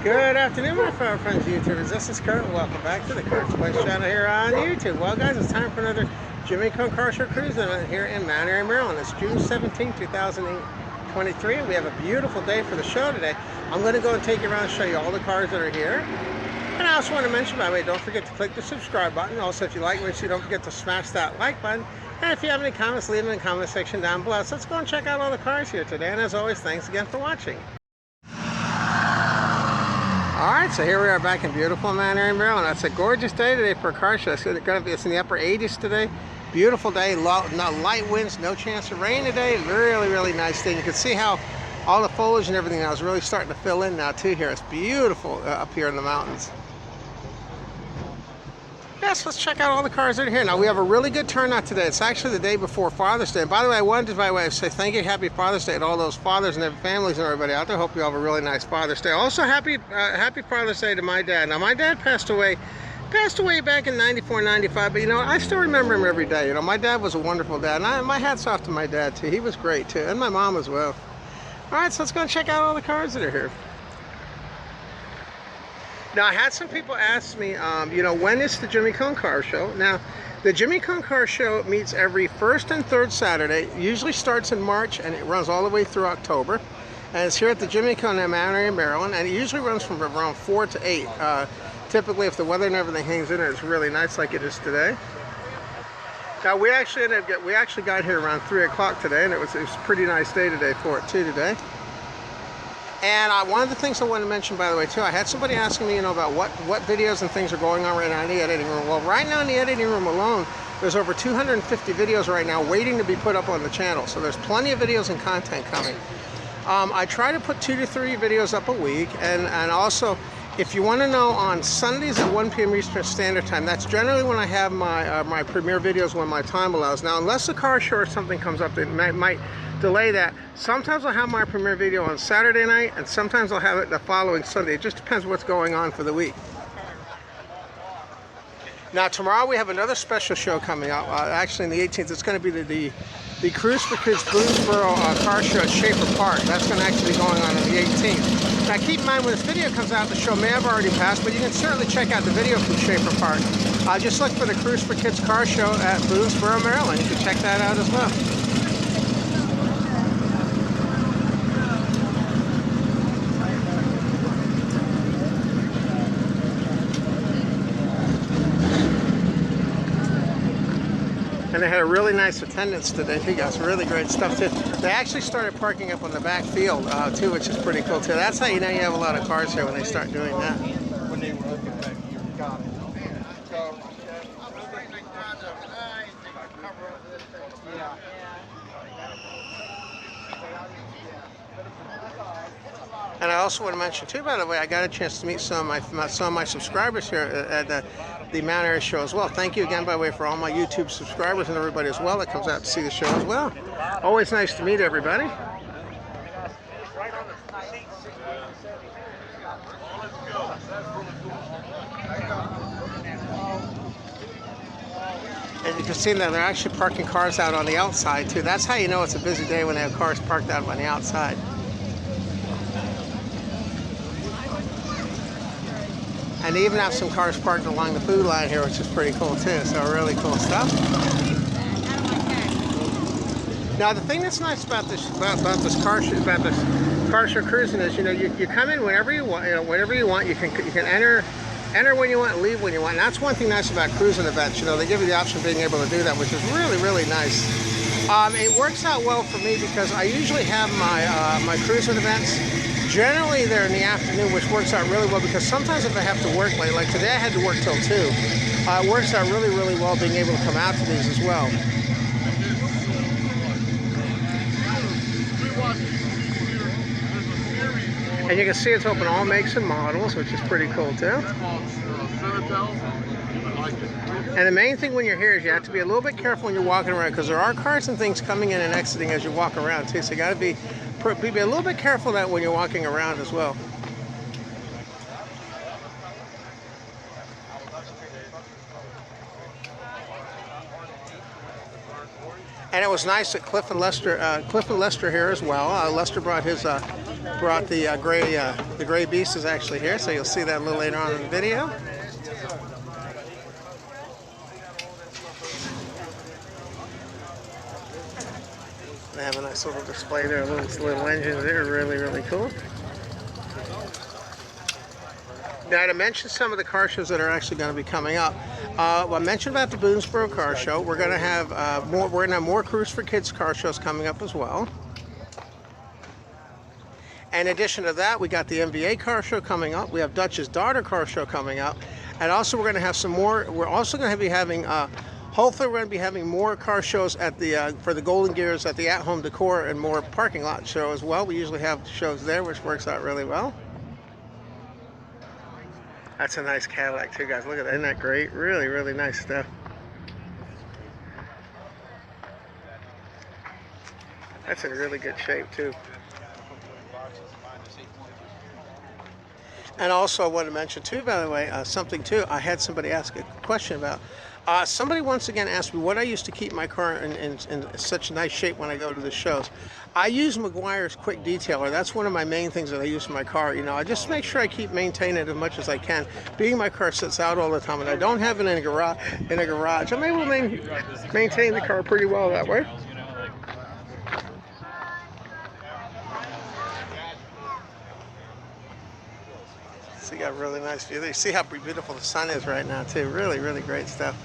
Good afternoon, my fellow friends, YouTubers. This is Kurt. Welcome back to the Kurt's Place channel here on YouTube. Well, guys, it's time for another Jimmie Car Show cruise event here in Mount Airy, Maryland. It's June 17, 2023. We have a beautiful day for the show today. I'm going to go and take you around and show you all the cars that are here. And I also want to mention, by the way, don't forget to click the subscribe button. Also, if you like what you don't forget to smash that like button. And if you have any comments, leave them in the comment section down below. So let's go and check out all the cars here today. And as always, thanks again for watching. Alright, so here we are back in beautiful Mount Airy, Maryland. It's a gorgeous day today for a car show. It's in the upper 80s today. Beautiful day, no light winds, no chance of rain today. Really, really nice day. You can see how all the foliage and everything now is really starting to fill in now too here. It's beautiful up here in the mountains. Yes, let's check out all the cars that are here. Now, we have a really good turnout today. It's actually the day before Father's Day. And by the way, I wanted to say thank you, happy Father's Day to all those fathers and their families and everybody out there. Hope you all have a really nice Father's Day. Also, happy Father's Day to my dad. Now, my dad passed away back in 94, 95, but you know, I still remember him every day. You know, my dad was a wonderful dad, and my hat's off to my dad too. He was great too, and my mom as well. All right, so let's go and check out all the cars that are here. Now, I had some people ask me, you know, when is the Jimmie Car Show? Now, the Jimmie Car Show meets every first and third Saturday. It usually starts in March, and it runs all the way through October. And it's here at the Jimmie in Mount Airy, Maryland, and it usually runs from around 4 to 8. Typically, if the weather and everything hangs in it, it's really nice like it is today. Now, we actually got here around 3 o'clock today, and it was a pretty nice day today for it too today. And one of the things I want to mention, by the way, too, I had somebody asking me, you know, about what videos and things are going on right now in the editing room. Well, right now in the editing room alone, there's over 250 videos right now waiting to be put up on the channel. So there's plenty of videos and content coming. I try to put 2 to 3 videos up a week, and also, if you want to know, on Sundays at 1 p.m. Eastern Standard Time, that's generally when I have my premiere videos when my time allows. Now, unless a car show or something comes up that might delay that, sometimes I'll have my premiere video on Saturday night, and sometimes I'll have it the following Sunday. It just depends what's going on for the week. Now, tomorrow we have another special show coming out. Actually, on the 18th, it's going to be the Cruise for Kids Boonesboro car show at Schaefer Park. That's going to actually be going on the 18th. Now, keep in mind, when this video comes out, the show may have already passed, but you can certainly check out the video from Schaefer Park. Just look for the Cruise for Kids car show at Boonesboro, Maryland. You can check that out as well. And they had a really nice attendance today. They got some really great stuff too. They actually started parking up on the back field too, which is pretty cool too. That's how you know you have a lot of cars here, when they start doing that. When they were looking back here, got it. And I also want to mention too, by the way, I got a chance to meet some of my subscribers here at the Mount Airy show as well. Thank you again, by the way, for all my YouTube subscribers and everybody as well that comes out to see the show as well. Always nice to meet everybody. And you can see that they're actually parking cars out on the outside too. That's how you know it's a busy day, when they have cars parked out on the outside. And they even have some cars parked along the food line here, which is pretty cool too. So really cool stuff. Now, the thing that's nice about this car show cruising is, you know, you come in whenever you want. You know, whenever you want, you can enter when you want, and leave when you want. And that's one thing nice about cruising events. You know, they give you the option of being able to do that, which is really, really nice. It works out well for me because I usually have my cruising events. Generally, they're in the afternoon, which works out really well, because sometimes if I have to work late, like today I had to work till 2, it works out really, really well being able to come out to these as well. And you can see it's open all makes and models, which is pretty cool too. And the main thing when you're here is you have to be a little bit careful when you're walking around, because there are cars and things coming in and exiting as you walk around too. So you got to be a little bit careful of that when you're walking around as well. And it was nice that Cliff and Lester here as well. Lester brought his brought the gray beast is actually here, so you'll see that a little later on in the video. They have a nice little display there, little engines there, really cool. Now, to mention some of the car shows that are actually going to be coming up, I mentioned about the Boonesboro Car Show. We're going to have more Cruise for Kids car shows coming up as well. In addition to that, we got the MVA car show coming up. We have Dutch's Daughter car show coming up, and also we're going to have some more. We're also going to be having. Hopefully, we're going to be having more car shows at the for the Golden Gears at the At Home Decor and more parking lot show as well. We usually have shows there, which works out really well. That's a nice Cadillac too, guys. Look at that. Isn't that great? Really nice stuff. That's in really good shape too. And also I want to mention too, by the way, something too, I had somebody ask a question about. Somebody once again asked me what I used to keep my car in such nice shape when I go to the shows. I use Meguiar's Quick Detailer. That's one of my main things that I use for my car. You know, I just make sure I keep maintaining it as much as I can. Being my car sits out all the time and I don't have it in a garage, I'm able to maintain the car pretty well that way. So you got a really nice view there. You see how beautiful the sun is right now too. Really great stuff.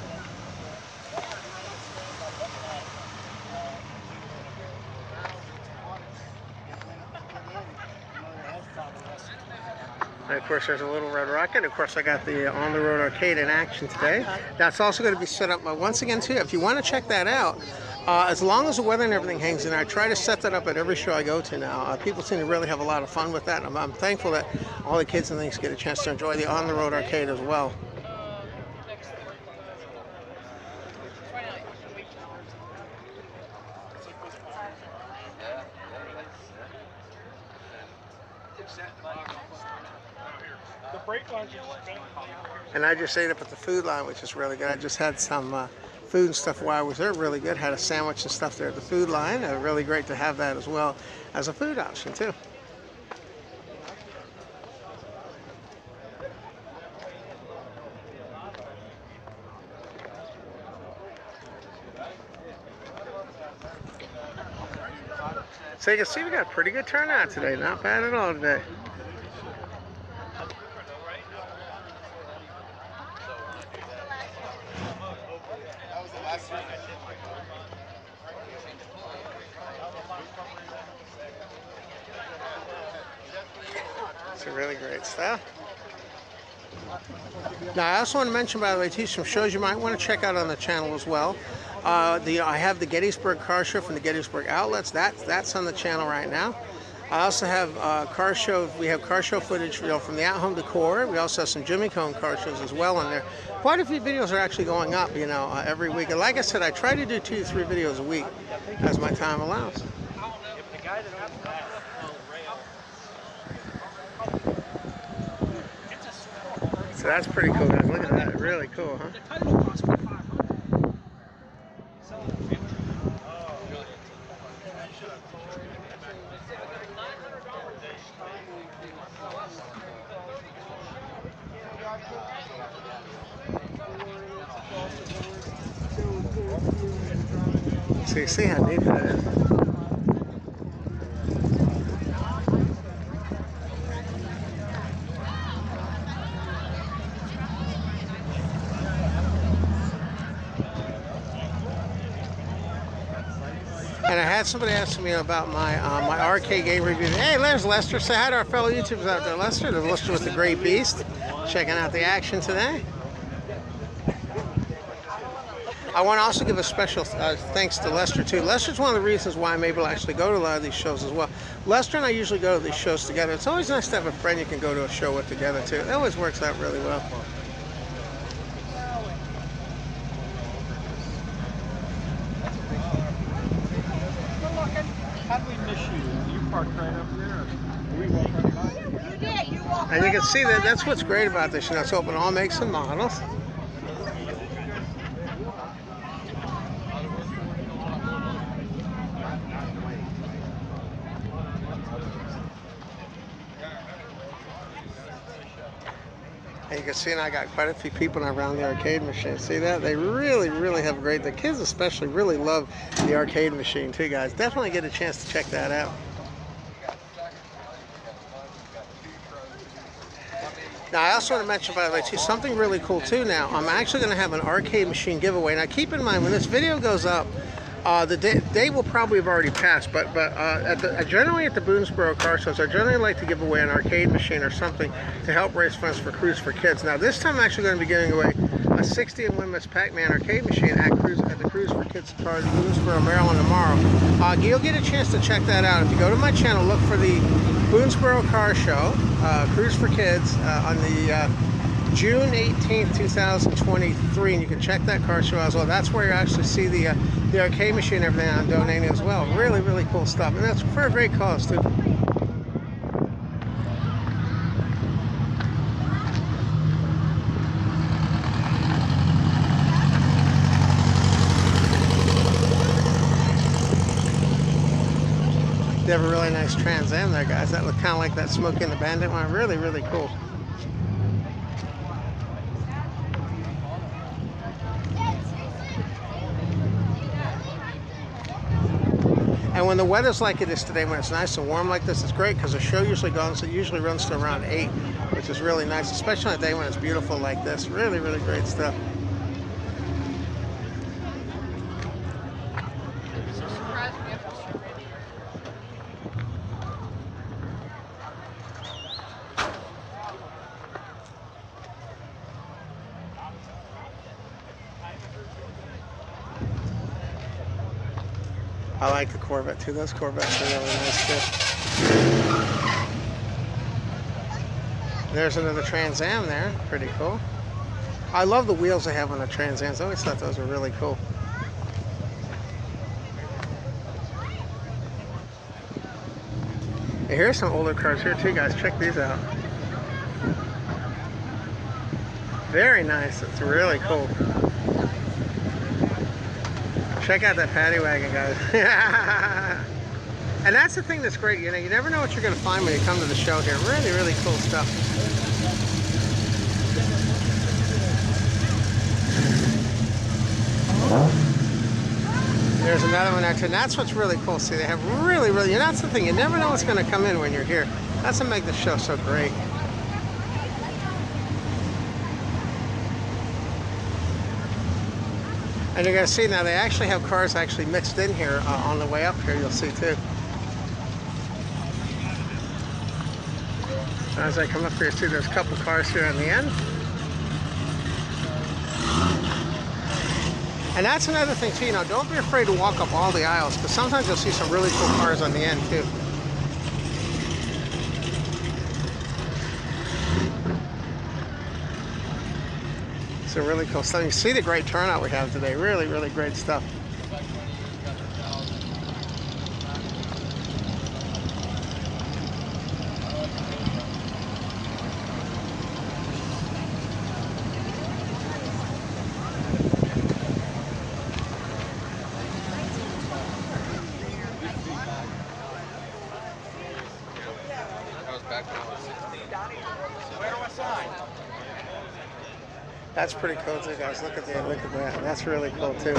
And of course, there's a little red rocket. Of course, I got the On the Road arcade in action today. That's also going to be set up once again too. If you want to check that out, as long as the weather and everything hangs in there, I try to set that up at every show I go to now. People seem to really have a lot of fun with that. And I'm thankful that all the kids and things get a chance to enjoy the On the Road arcade as well. And I just ate up at the food line, which is really good. I just had some food and stuff while I was there, really good. Had a sandwich and stuff there at the food line. Really great to have that as well as a food option too. So you can see we got a pretty good turnout today. Not bad at all today. It's really great stuff. Now, I also want to mention, by the way, too, some shows you might want to check out on the channel as well. I have the Gettysburg Car Show from the Gettysburg Outlets. That's on the channel right now. I also have car show. We have car show footage, from the At Home Decor. We also have some Jimmie car shows as well on there. Quite a few videos are actually going up, every week. And like I said, I try to do 2 to 3 videos a week as my time allows. So that's pretty cool, guys. Look at that. Really cool, huh? So you see how neat that is. And I had somebody ask me about my my arcade game review. Hey, there's Lester. Say hi to our fellow YouTubers out there. Lester, there's Lester with the Great Beast, checking out the action today. I want to also give a special thanks to Lester too. Lester's one of the reasons why I'm able to actually go to a lot of these shows as well. Lester and I usually go to these shows together. It's always nice to have a friend you can go to a show with together too. It always works out really well. How did we miss you? You parked right up there. And you can see that's what's great about this. It's open all makes and models. you can see, and I got quite a few people around the arcade machine. See that? They really have great. The kids especially really love the arcade machine too, guys. Definitely get a chance to check that out. Now, I also want to mention, by the way, too, something really cool too. Now, I'm actually going to have an arcade machine giveaway. Now, keep in mind when this video goes up, the day will probably have already passed. But generally at the Boonesboro car shows, I generally like to give away an arcade machine or something to help raise funds for Cruise for Kids. Now, this time I'm actually going to be giving away a 60 and win Miss Pac-Man arcade machine at the Cruise for Kids car in Boonesboro, Maryland tomorrow. You'll get a chance to check that out if you go to my channel. Look for the Boonesboro Car Show, Cruise for Kids, on the June 18th, 2023, and you can check that car show as well. That's where you actually see the arcade machine and everything I'm donating as well. Really cool stuff, and that's for a great cause too. They have a really nice Trans Am there, guys. That looked kind of like that Smokey and the Bandit one. Really cool. And when the weather's like it is today, when it's nice and warm like this, it's great because the show usually runs to around 8, which is really nice, especially on a day when it's beautiful like this. Really great stuff. I like the Corvette too. Those Corvettes are really nice too. There's another Trans Am there. Pretty cool. I love the wheels they have on the Trans Ams. I always thought those were really cool. And here's some older cars here too, guys. Check these out. Very nice. It's really cool. Check out that paddy wagon, guys. And that's the thing that's great. You know, you never know what you're going to find when you come to the show here. Really cool stuff. There's another one there too. And that's what's really cool. See, they have really, and that's the thing. You never know what's going to come in when you're here. That's what makes the show so great. And you're going to see now they actually have cars actually mixed in here on the way up here. You'll see too. As I come up here, see there's a couple cars here on the end. And that's another thing too. You know, don't be afraid to walk up all the aisles because sometimes you'll see some really cool cars on the end too. So really cool stuff. You see the great turnout we have today. Really great stuff. That's pretty cool too, guys. Look at that. That's really cool too.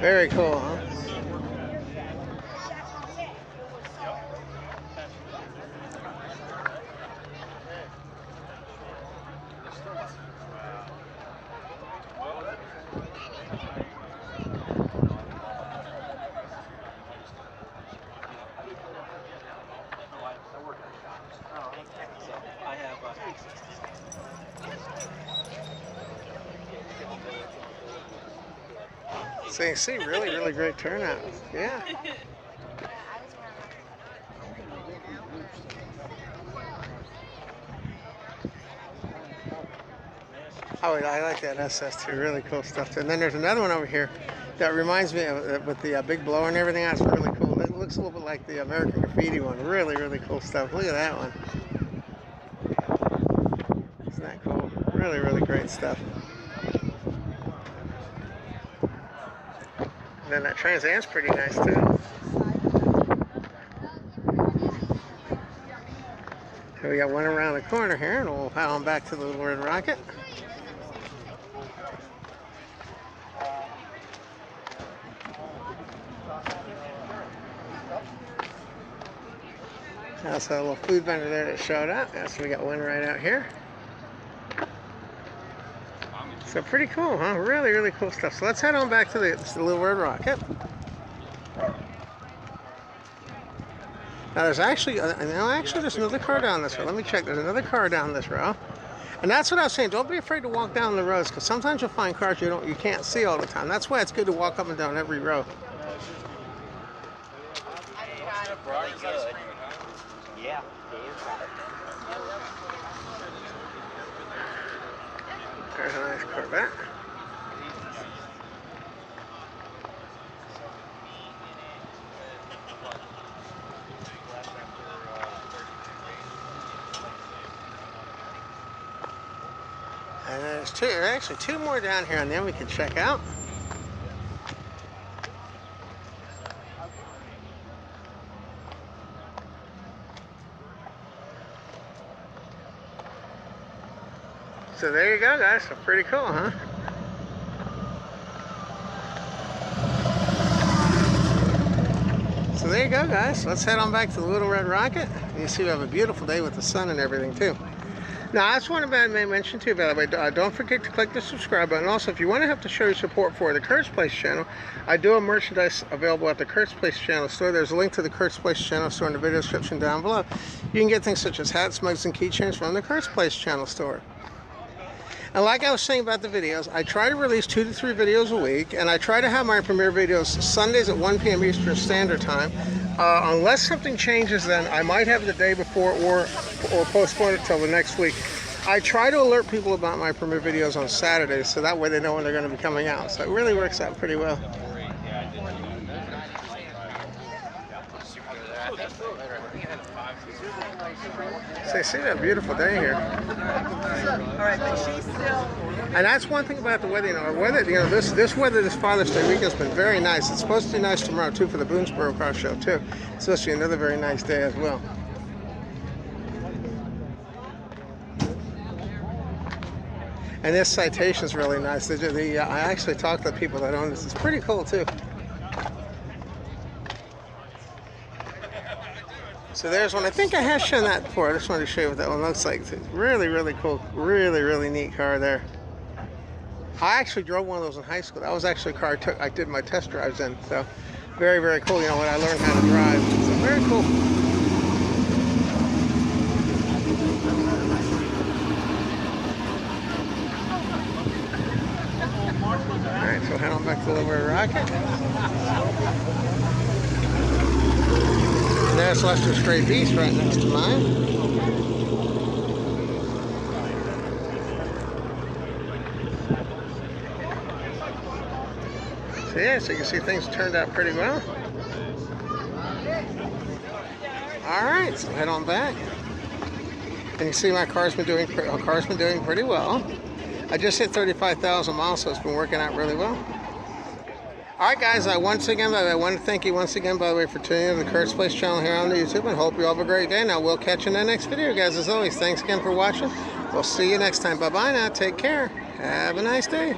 Very cool, huh? So you can see really great turnout. Yeah. Oh, I like that SS2. Really cool stuff too. And then there's another one over here that reminds me of with the big blower and everything. That's really cool. It looks a little bit like the American Graffiti one. Really cool stuff. Look at that one. Isn't that cool? Really great stuff. And then that Trans Am's pretty nice too. So we got one around the corner here, and we'll head on back to the Little Red Rocket. That's a little food vendor there that showed up. So we got one right out here. So pretty cool, huh? Really, really cool stuff. So let's head on back to the Little Red Rocket. Now there's actually, there's another car down this row. Let me check. There's another car down this row. And that's what I was saying. Don't be afraid to walk down the rows, because sometimes you'll find cars you can't see all the time. That's why it's good to walk up and down every row. Really good. Yeah. There's a nice Corvette. And there's actually two more down here, and then we can check out. So there you go, guys. So pretty cool, huh? So there you go, guys. Let's head on back to the Little Red Rocket. You see we have a beautiful day with the sun and everything, too. Now, I just want to mention, too, by the way, don't forget to click the subscribe button. Also, if you want to have to show your support for the Kurt's Place channel, I do have merchandise available at the Kurt's Place channel store. There's a link to the Kurt's Place channel store in the video description down below. You can get things such as hats, mugs, and keychains from the Kurt's Place channel store. And like I was saying about the videos, I try to release 2 to 3 videos a week, and I try to have my premiere videos Sundays at 1 p.m. Eastern Standard Time. Unless something changes, then I might have the day before or postpone it till the next week. I try to alert people about my premiere videos on Saturdays, so that way they know when they're going to be coming out. So it really works out pretty well. So you see that beautiful day here. All right, but she's still. And that's one thing about the weather. This weather this Father's Day weekend has been very nice. It's supposed to be nice tomorrow too for the Boonesboro Car Show too. It's supposed to be another very nice day as well. And this citation is really nice. I actually talked to the people that own this. It's pretty cool too. So there's one. I think I have shown that before. I just wanted to show you what that one looks like. It's really, really cool. Really, really neat car there. I actually drove one of those in high school. That was actually a car I did my test drives in. So very, very cool. You know, when I learned how to drive. So very cool. All right, so head on back to the Little Red Rocket. There's Lester Stray Beast right next to mine. So yeah, so you can see things turned out pretty well. Alright, so head on back. And you see my car's been doing pretty well. I just hit 35,000 miles, so it's been working out really well. Alright guys, I want to thank you once again, by the way, for tuning in to the Kurt's Place channel here on the YouTube, and hope you all have a great day. Now, we'll catch you in the next video, guys. As always, thanks again for watching. We'll see you next time. Bye-bye now. Take care. Have a nice day.